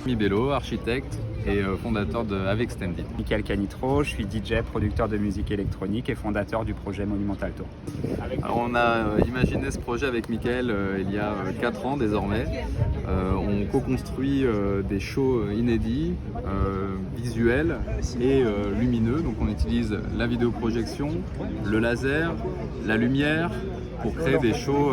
Jérémy Bello, architecte et fondateur de Avextended. Mickaël Canitro, je suis DJ, producteur de musique électronique et fondateur du projet Monumental Tour. Alors, on a imaginé ce projet avec Mickaël il y a 4 ans désormais. On co-construit des shows inédits, visuels et lumineux. Donc on utilise la vidéoprojection, le laser, la lumière pour créer des shows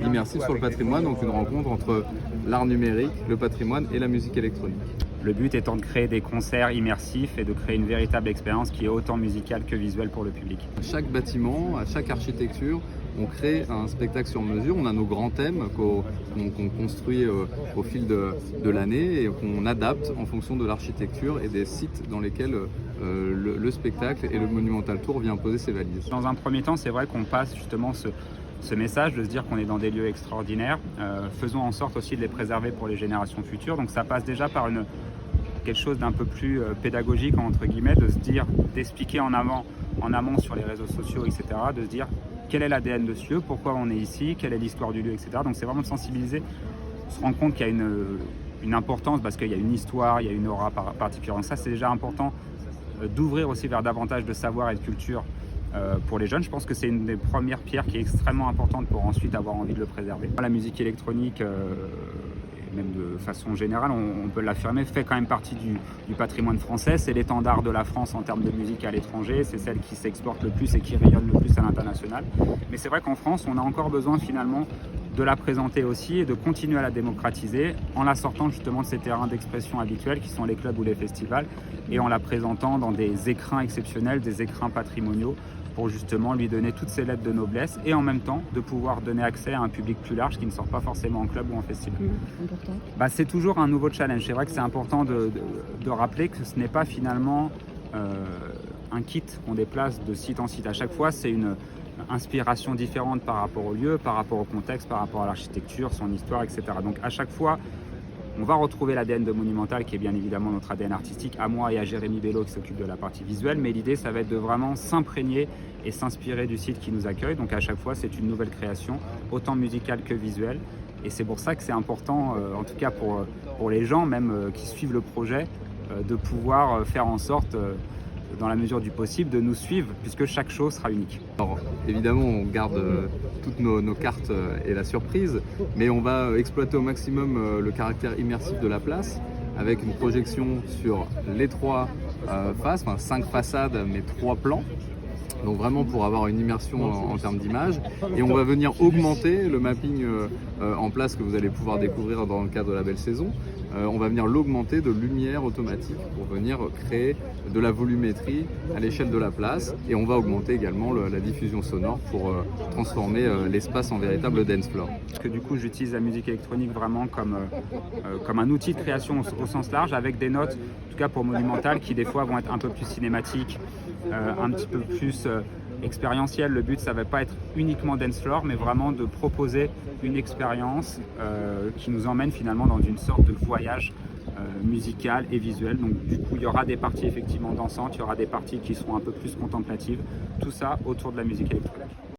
immersifs sur le patrimoine. Donc une rencontre entre l'art numérique, le patrimoine et la musique électronique. Le but étant de créer des concerts immersifs et de créer une véritable expérience qui est autant musicale que visuelle pour le public. À chaque bâtiment, à chaque architecture, on crée un spectacle sur mesure. On a nos grands thèmes qu'on construit au fil de l'année et qu'on adapte en fonction de l'architecture et des sites dans lesquels le spectacle et le Monumental Tour vient poser ses valises. Dans un premier temps, c'est vrai qu'on passe justement ce message de se dire qu'on est dans des lieux extraordinaires. Faisons en sorte aussi de les préserver pour les générations futures. Donc ça passe déjà par quelque chose d'un peu plus pédagogique, entre guillemets, de se dire, d'expliquer en amont sur les réseaux sociaux, etc., de se dire quel est l'ADN de ce lieu, pourquoi on est ici, quelle est l'histoire du lieu, etc. Donc c'est vraiment de sensibiliser, se rendre compte qu'il y a une importance parce qu'il y a une histoire, il y a une aura particulière. Donc ça c'est déjà important d'ouvrir aussi vers davantage de savoir et de culture pour les jeunes. Je pense que c'est une des premières pierres qui est extrêmement importante pour ensuite avoir envie de le préserver. La musique électronique, même de façon générale, on peut l'affirmer, fait quand même partie du patrimoine français. C'est l'étendard de la France en termes de musique à l'étranger, c'est celle qui s'exporte le plus et qui rayonne le plus à l'international. Mais c'est vrai qu'en France, on a encore besoin finalement de la présenter aussi et de continuer à la démocratiser en la sortant justement de ces terrains d'expression habituels qui sont les clubs ou les festivals et en la présentant dans des écrins exceptionnels, des écrins patrimoniaux pour justement lui donner toutes ses lettres de noblesse et en même temps de pouvoir donner accès à un public plus large qui ne sort pas forcément en club ou en festival. C'est toujours un nouveau challenge. C'est vrai que c'est important de rappeler que ce n'est pas finalement un kit qu'on déplace de site en site. À chaque fois, c'est une inspiration différente par rapport au lieu, par rapport au contexte, par rapport à l'architecture, son histoire, etc. Donc à chaque fois, on va retrouver l'ADN de Monumental qui est bien évidemment notre ADN artistique, à moi et à Jérémy Bello qui s'occupe de la partie visuelle, mais l'idée ça va être de vraiment s'imprégner et s'inspirer du site qui nous accueille. Donc à chaque fois c'est une nouvelle création, autant musicale que visuelle, et c'est pour ça que c'est important, en tout cas pour les gens même qui suivent le projet, de pouvoir faire en sorte dans la mesure du possible, de nous suivre, puisque chaque chose sera unique. Alors, évidemment, on garde toutes nos cartes et la surprise, mais on va exploiter au maximum le caractère immersif de la place, avec une projection sur les 3 faces, 5 façades, mais 3 plans. Donc vraiment pour avoir une immersion en termes d'image, et on va venir augmenter le mapping en place que vous allez pouvoir découvrir dans le cadre de la belle saison. On va venir l'augmenter de lumière automatique pour venir créer de la volumétrie à l'échelle de la place, et on va augmenter également la diffusion sonore pour transformer l'espace en véritable dance floor. Parce que du coup j'utilise la musique électronique vraiment comme un outil de création au sens large, avec des notes, en tout cas pour Monumental, qui des fois vont être un peu plus cinématiques, un petit peu plus expérientiel. Le but ça va pas être uniquement dance floor, mais vraiment de proposer une expérience qui nous emmène finalement dans une sorte de voyage musical et visuel. Donc du coup il y aura des parties effectivement dansantes, il y aura des parties qui seront un peu plus contemplatives, tout ça autour de la musique électronique.